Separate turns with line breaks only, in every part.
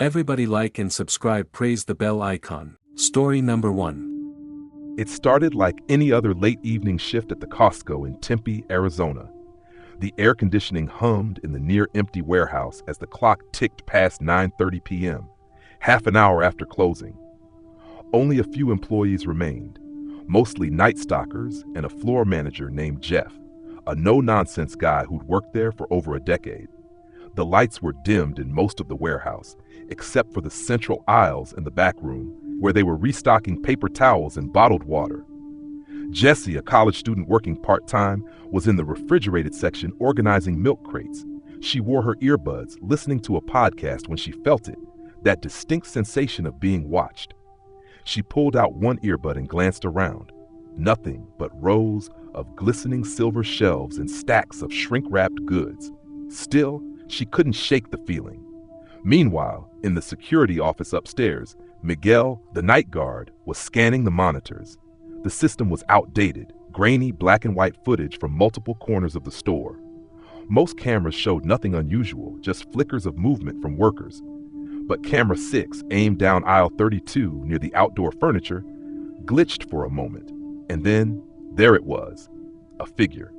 Everybody like and subscribe, praise the bell icon. Story number 1.
It started like any other late evening shift at the Costco in Tempe, Arizona. The air conditioning hummed in the near-empty warehouse as the clock ticked past 9:30 p.m., half an hour after closing. Only a few employees remained, mostly night stalkers and a floor manager named Jeff, a no-nonsense guy who'd worked there for over a decade. The lights were dimmed in most of the warehouse, except for the central aisles in the back room, where they were restocking paper towels and bottled water. Jessie, a college student working part-time, was in the refrigerated section organizing milk crates. She wore her earbuds, listening to a podcast when she felt it, that distinct sensation of being watched. She pulled out one earbud and glanced around. Nothing but rows of glistening silver shelves and stacks of shrink-wrapped goods. Still, she couldn't shake the feeling. Meanwhile, in the security office upstairs, Miguel, the night guard, was scanning the monitors. The system was outdated, grainy black and white footage from multiple corners of the store. Most cameras showed nothing unusual, just flickers of movement from workers. But camera 6, aimed down aisle 32 near the outdoor furniture, glitched for a moment. And then, there it was, a figure.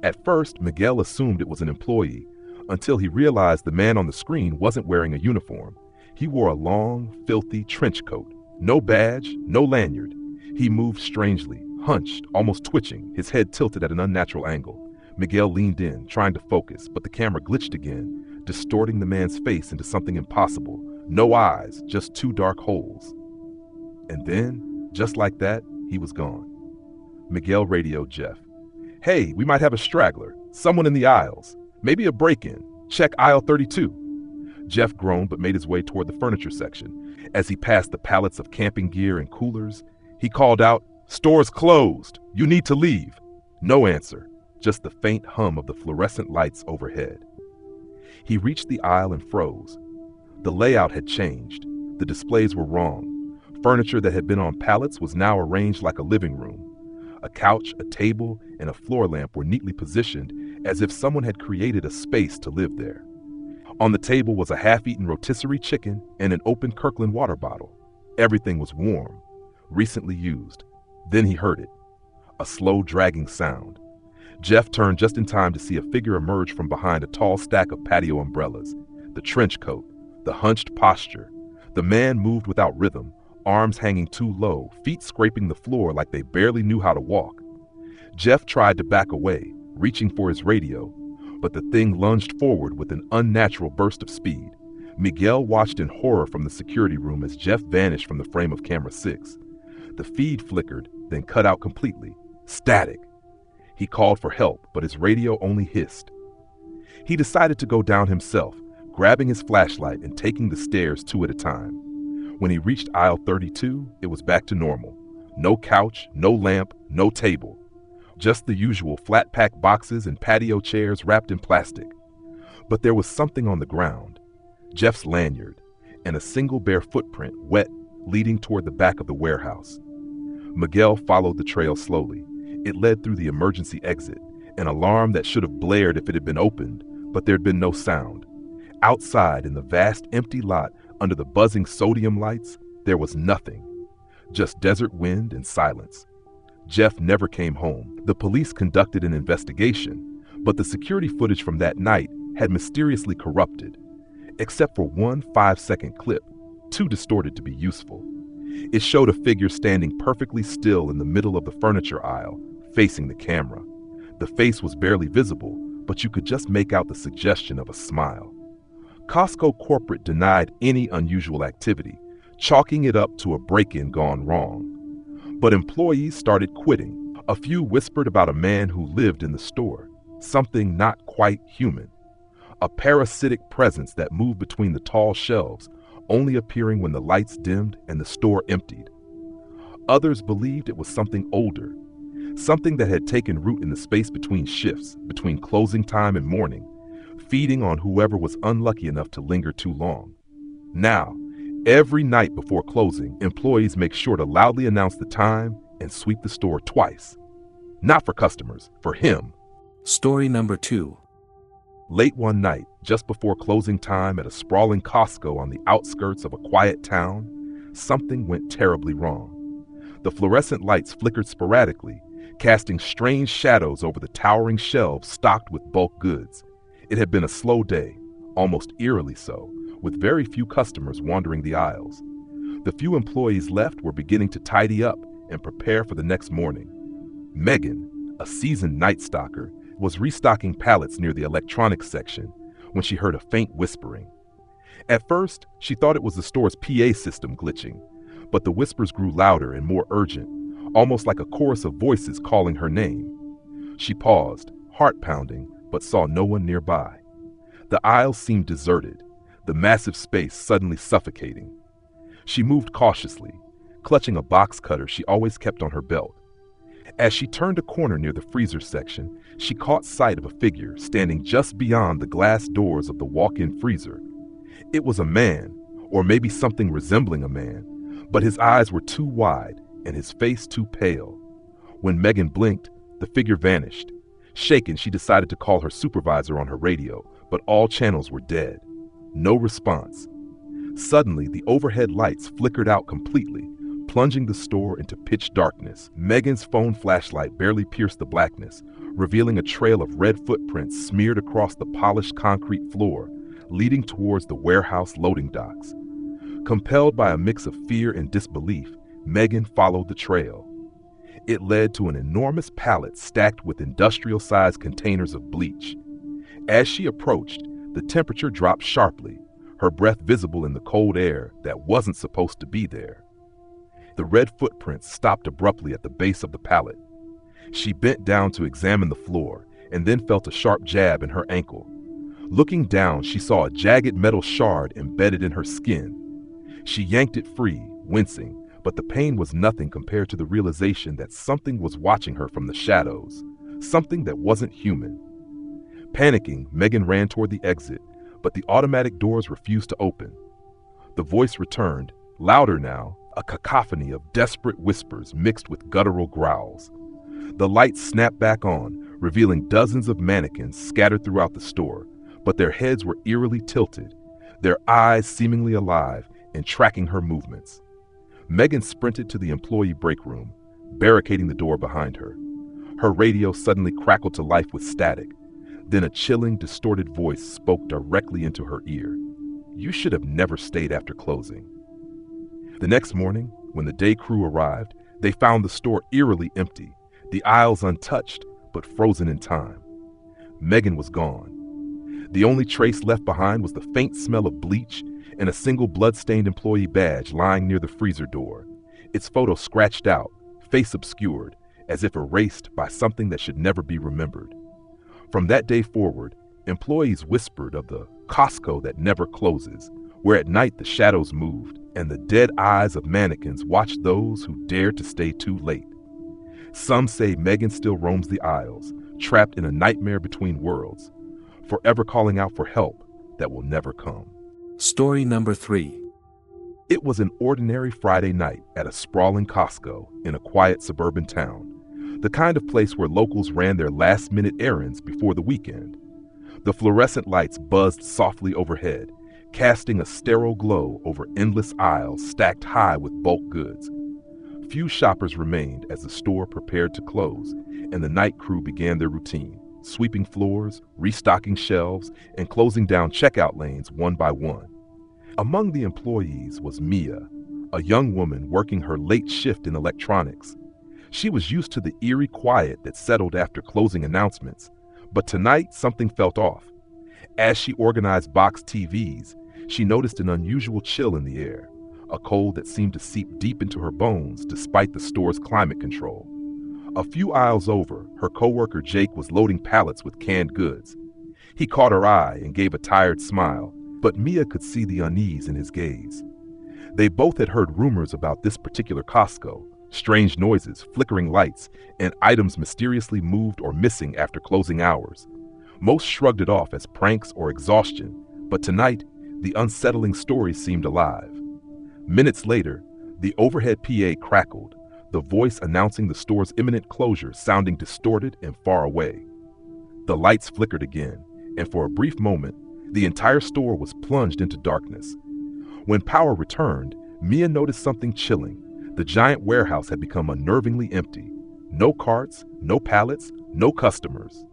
At first, Miguel assumed it was an employee, until he realized the man on the screen wasn't wearing a uniform. He wore a long, filthy trench coat. No badge, no lanyard. He moved strangely, hunched, almost twitching, his head tilted at an unnatural angle. Miguel leaned in, trying to focus, but the camera glitched again, distorting the man's face into something impossible. No eyes, just two dark holes. And then, just like that, he was gone. Miguel radioed Jeff. "Hey, we might have a straggler. Someone in the aisles. Maybe a break-in. Check aisle 32. Jeff groaned but made his way toward the furniture section. As he passed the pallets of camping gear and coolers, he called out, "Store's closed. You need to leave." No answer, just the faint hum of the fluorescent lights overhead. He reached the aisle and froze. The layout had changed. The displays were wrong. Furniture that had been on pallets was now arranged like a living room. A couch, a table, and a floor lamp were neatly positioned as if someone had created a space to live there. On the table was a half-eaten rotisserie chicken and an open Kirkland water bottle. Everything was warm, recently used. Then he heard it, a slow dragging sound. Jeff turned just in time to see a figure emerge from behind a tall stack of patio umbrellas. The trench coat, the hunched posture. The man moved without rhythm, arms hanging too low, feet scraping the floor like they barely knew how to walk. Jeff tried to back away, reaching for his radio, but the thing lunged forward with an unnatural burst of speed. Miguel watched in horror from the security room as Jeff vanished from the frame of camera 6. The feed flickered, then cut out completely. Static. He called for help, but his radio only hissed. He decided to go down himself, grabbing his flashlight and taking the stairs 2 at a time. When he reached aisle 32, it was back to normal. No couch, no lamp, no table. Just the usual flat-pack boxes and patio chairs wrapped in plastic. But there was something on the ground. Jeff's lanyard, and a single bare footprint, wet, leading toward the back of the warehouse. Miguel followed the trail slowly. It led through the emergency exit, an alarm that should have blared if it had been opened, but there'd been no sound. Outside, in the vast empty lot, under the buzzing sodium lights, there was nothing. Just desert wind and silence. Jeff never came home. The police conducted an investigation, but the security footage from that night had mysteriously corrupted, except for one 5-second clip, too distorted to be useful. It showed a figure standing perfectly still in the middle of the furniture aisle, facing the camera. The face was barely visible, but you could just make out the suggestion of a smile. Costco corporate denied any unusual activity, chalking it up to a break-in gone wrong. But employees started quitting. A few whispered about a man who lived in the store, something not quite human. A parasitic presence that moved between the tall shelves, only appearing when the lights dimmed and the store emptied. Others believed it was something older, something that had taken root in the space between shifts, between closing time and morning, feeding on whoever was unlucky enough to linger too long. Now, every night before closing, employees make sure to loudly announce the time and sweep the store twice. Not for customers, for him.
Story number 2.
Late one night, just before closing time at a sprawling Costco on the outskirts of a quiet town, something went terribly wrong. The fluorescent lights flickered sporadically, casting strange shadows over the towering shelves stocked with bulk goods. It had been a slow day, almost eerily so, with very few customers wandering the aisles. The few employees left were beginning to tidy up and prepare for the next morning. Megan, a seasoned night stalker, was restocking pallets near the electronics section when she heard a faint whispering. At first, she thought it was the store's PA system glitching, but the whispers grew louder and more urgent, almost like a chorus of voices calling her name. She paused, heart pounding, but saw no one nearby. The aisle seemed deserted, the massive space suddenly suffocating. She moved cautiously, clutching a box cutter she always kept on her belt. As she turned a corner near the freezer section, she caught sight of a figure standing just beyond the glass doors of the walk-in freezer. It was a man, or maybe something resembling a man, but his eyes were too wide and his face too pale. When Megan blinked, the figure vanished. Shaken, she decided to call her supervisor on her radio, but all channels were dead. No response. Suddenly, the overhead lights flickered out completely, plunging the store into pitch darkness. Megan's phone flashlight barely pierced the blackness, revealing a trail of red footprints smeared across the polished concrete floor, leading towards the warehouse loading docks. Compelled by a mix of fear and disbelief, Megan followed the trail. It led to an enormous pallet stacked with industrial-sized containers of bleach. As she approached, the temperature dropped sharply, her breath visible in the cold air that wasn't supposed to be there. The red footprints stopped abruptly at the base of the pallet. She bent down to examine the floor and then felt a sharp jab in her ankle. Looking down, she saw a jagged metal shard embedded in her skin. She yanked it free, wincing, but the pain was nothing compared to the realization that something was watching her from the shadows, something that wasn't human. Panicking, Megan ran toward the exit, but the automatic doors refused to open. The voice returned, louder now, a cacophony of desperate whispers mixed with guttural growls. The lights snapped back on, revealing dozens of mannequins scattered throughout the store, but their heads were eerily tilted, their eyes seemingly alive and tracking her movements. Megan sprinted to the employee break room, barricading the door behind her. Her radio suddenly crackled to life with static. Then a chilling, distorted voice spoke directly into her ear. "You should have never stayed after closing." The next morning, when the day crew arrived, they found the store eerily empty, the aisles untouched, but frozen in time. Megan was gone. The only trace left behind was the faint smell of bleach and a single blood-stained employee badge lying near the freezer door, its photo scratched out, face obscured, as if erased by something that should never be remembered. From that day forward, employees whispered of the Costco that never closes, where at night the shadows moved, and the dead eyes of mannequins watched those who dared to stay too late. Some say Megan still roams the aisles, trapped in a nightmare between worlds, forever calling out for help that will never come.
Story number 3.
It was an ordinary Friday night at a sprawling Costco in a quiet suburban town, the kind of place where locals ran their last-minute errands before the weekend. The fluorescent lights buzzed softly overhead, casting a sterile glow over endless aisles stacked high with bulk goods. Few shoppers remained as the store prepared to close, and the night crew began their routine, sweeping floors, restocking shelves, and closing down checkout lanes one by one. Among the employees was Mia, a young woman working her late shift in electronics. She was used to the eerie quiet that settled after closing announcements, but tonight something felt off. As she organized box TVs, she noticed an unusual chill in the air, a cold that seemed to seep deep into her bones despite the store's climate control. A few aisles over, her coworker Jake was loading pallets with canned goods. He caught her eye and gave a tired smile, but Mia could see the unease in his gaze. They both had heard rumors about this particular Costco, strange noises, flickering lights, and items mysteriously moved or missing after closing hours. Most shrugged it off as pranks or exhaustion, but tonight, the unsettling story seemed alive. Minutes later, the overhead PA crackled, the voice announcing the store's imminent closure sounding distorted and far away. The lights flickered again, and for a brief moment, the entire store was plunged into darkness. When power returned, Mia noticed something chilling. The giant warehouse had become unnervingly empty. No carts, no pallets, no customers.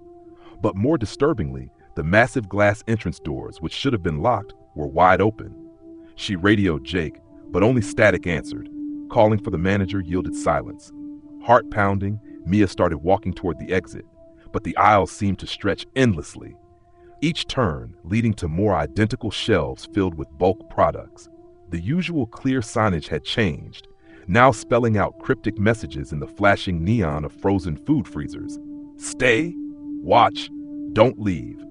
But more disturbingly, the massive glass entrance doors, which should have been locked, were wide open. She radioed Jake, but only static answered. Calling for the manager yielded silence. Heart pounding, Mia started walking toward the exit, but the aisles seemed to stretch endlessly. Each turn leading to more identical shelves filled with bulk products. The usual clear signage had changed, now spelling out cryptic messages in the flashing neon of frozen food freezers. Stay, watch, don't leave.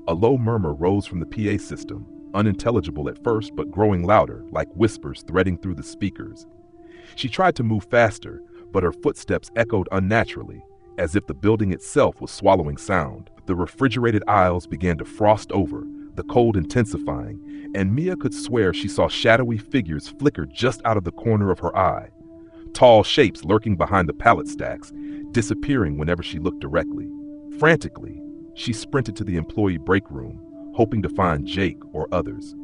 A low murmur rose from the PA system, unintelligible at first but growing louder, like whispers threading through the speakers. She tried to move faster, but her footsteps echoed unnaturally, as if the building itself was swallowing sound. The refrigerated aisles began to frost over, the cold intensifying, and Mia could swear she saw shadowy figures flicker just out of the corner of her eye. Tall shapes lurking behind the pallet stacks, disappearing whenever she looked directly. Frantically, she sprinted to the employee break room, hoping to find Jake or others.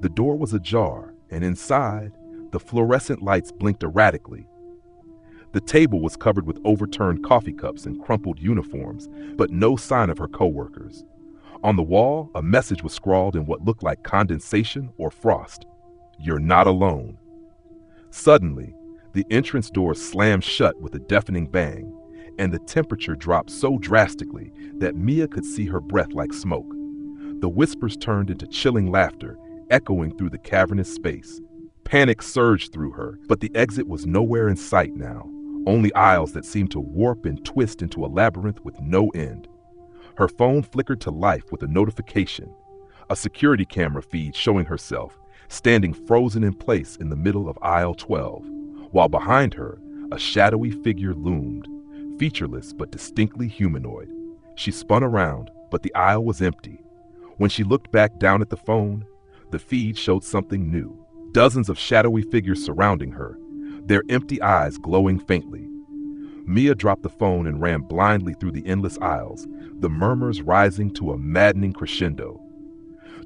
The door was ajar, and inside, the fluorescent lights blinked erratically. The table was covered with overturned coffee cups and crumpled uniforms, but no sign of her coworkers. On the wall, a message was scrawled in what looked like condensation or frost. You're not alone. Suddenly, the entrance door slammed shut with a deafening bang, and the temperature dropped so drastically that Mia could see her breath like smoke. The whispers turned into chilling laughter, echoing through the cavernous space. Panic surged through her, but the exit was nowhere in sight now, only aisles that seemed to warp and twist into a labyrinth with no end. Her phone flickered to life with a notification, a security camera feed showing herself, standing frozen in place in the middle of aisle 12, while behind her, a shadowy figure loomed, featureless but distinctly humanoid. She spun around, but the aisle was empty. When she looked back down at the phone, the feed showed something new. Dozens of shadowy figures surrounding her, their empty eyes glowing faintly. Mia dropped the phone and ran blindly through the endless aisles, the murmurs rising to a maddening crescendo.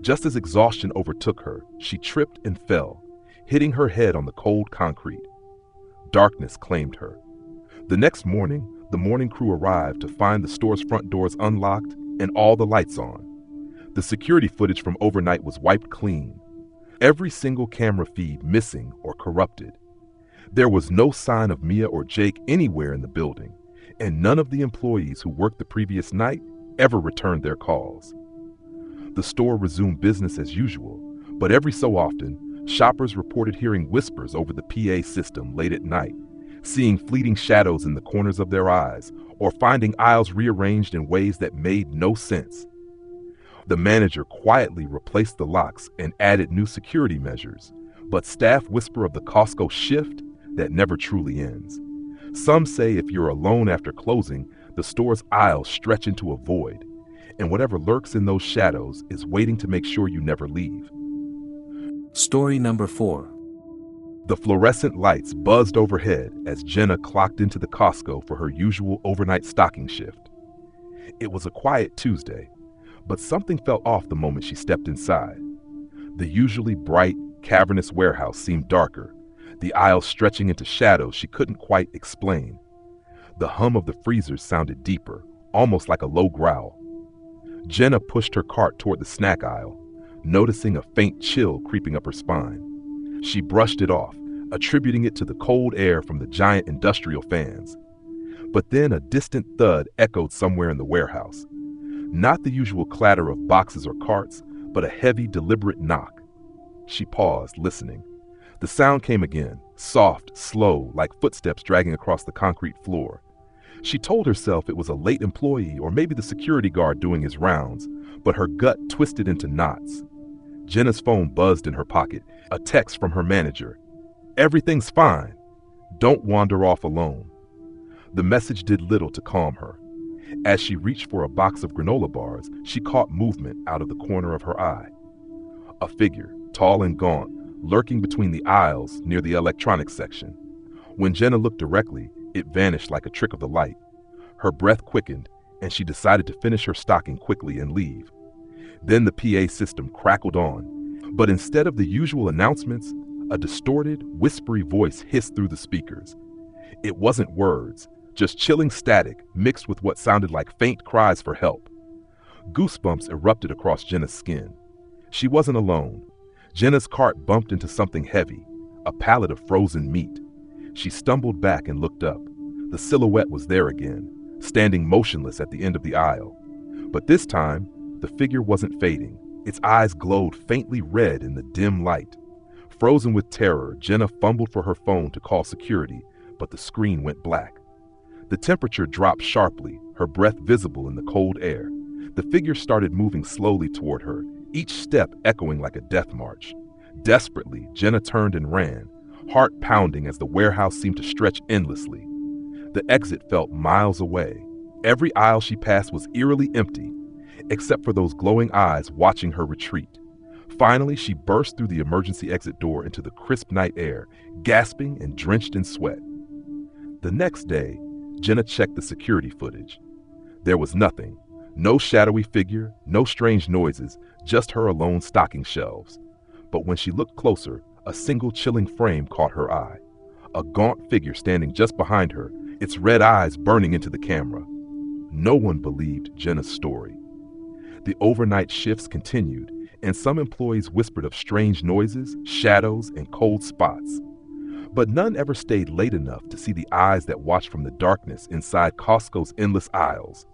Just as exhaustion overtook her, she tripped and fell, hitting her head on the cold concrete. Darkness claimed her. The next morning, the morning crew arrived to find the store's front doors unlocked and all the lights on. The security footage from overnight was wiped clean, every single camera feed missing or corrupted. There was no sign of Mia or Jake anywhere in the building, and none of the employees who worked the previous night ever returned their calls. The store resumed business as usual, but every so often, shoppers reported hearing whispers over the PA system late at night, seeing fleeting shadows in the corners of their eyes, or finding aisles rearranged in ways that made no sense. The manager quietly replaced the locks and added new security measures, but staff whisper of the Costco shift that never truly ends. Some say if you're alone after closing, the store's aisles stretch into a void, and whatever lurks in those shadows is waiting to make sure you never leave.
Story number 4.
The fluorescent lights buzzed overhead as Jenna clocked into the Costco for her usual overnight stocking shift. It was a quiet Tuesday, but something felt off the moment she stepped inside. The usually bright, cavernous warehouse seemed darker, the aisles stretching into shadows she couldn't quite explain. The hum of the freezers sounded deeper, almost like a low growl. Jenna pushed her cart toward the snack aisle, noticing a faint chill creeping up her spine. She brushed it off, attributing it to the cold air from the giant industrial fans. But then a distant thud echoed somewhere in the warehouse. Not the usual clatter of boxes or carts, but a heavy, deliberate knock. She paused, listening. The sound came again, soft, slow, like footsteps dragging across the concrete floor. She told herself it was a late employee or maybe the security guard doing his rounds, but her gut twisted into knots. Jenna's phone buzzed in her pocket, a text from her manager. "Everything's fine. Don't wander off alone." The message did little to calm her. As she reached for a box of granola bars, she caught movement out of the corner of her eye. A figure, tall and gaunt, lurking between the aisles near the electronics section. When Jenna looked directly, it vanished like a trick of the light. Her breath quickened, and she decided to finish her stocking quickly and leave. Then the PA system crackled on, but instead of the usual announcements, a distorted, whispery voice hissed through the speakers. It wasn't words, just chilling static mixed with what sounded like faint cries for help. Goosebumps erupted across Jenna's skin. She wasn't alone. Jenna's cart bumped into something heavy, a pallet of frozen meat. She stumbled back and looked up. The silhouette was there again, standing motionless at the end of the aisle. But this time, the figure wasn't fading. Its eyes glowed faintly red in the dim light. Frozen with terror, Jenna fumbled for her phone to call security, but the screen went black. The temperature dropped sharply, her breath visible in the cold air. The figure started moving slowly toward her, each step echoing like a death march. Desperately, Jenna turned and ran, heart pounding as the warehouse seemed to stretch endlessly. The exit felt miles away. Every aisle she passed was eerily empty, except for those glowing eyes watching her retreat. Finally, she burst through the emergency exit door into the crisp night air, gasping and drenched in sweat. The next day, Jenna checked the security footage. There was nothing. No shadowy figure, no strange noises, just her alone stocking shelves. But when she looked closer, a single chilling frame caught her eye. A gaunt figure standing just behind her, its red eyes burning into the camera. No one believed Jenna's story. The overnight shifts continued, and some employees whispered of strange noises, shadows, and cold spots. But none ever stayed late enough to see the eyes that watched from the darkness inside Costco's endless aisles.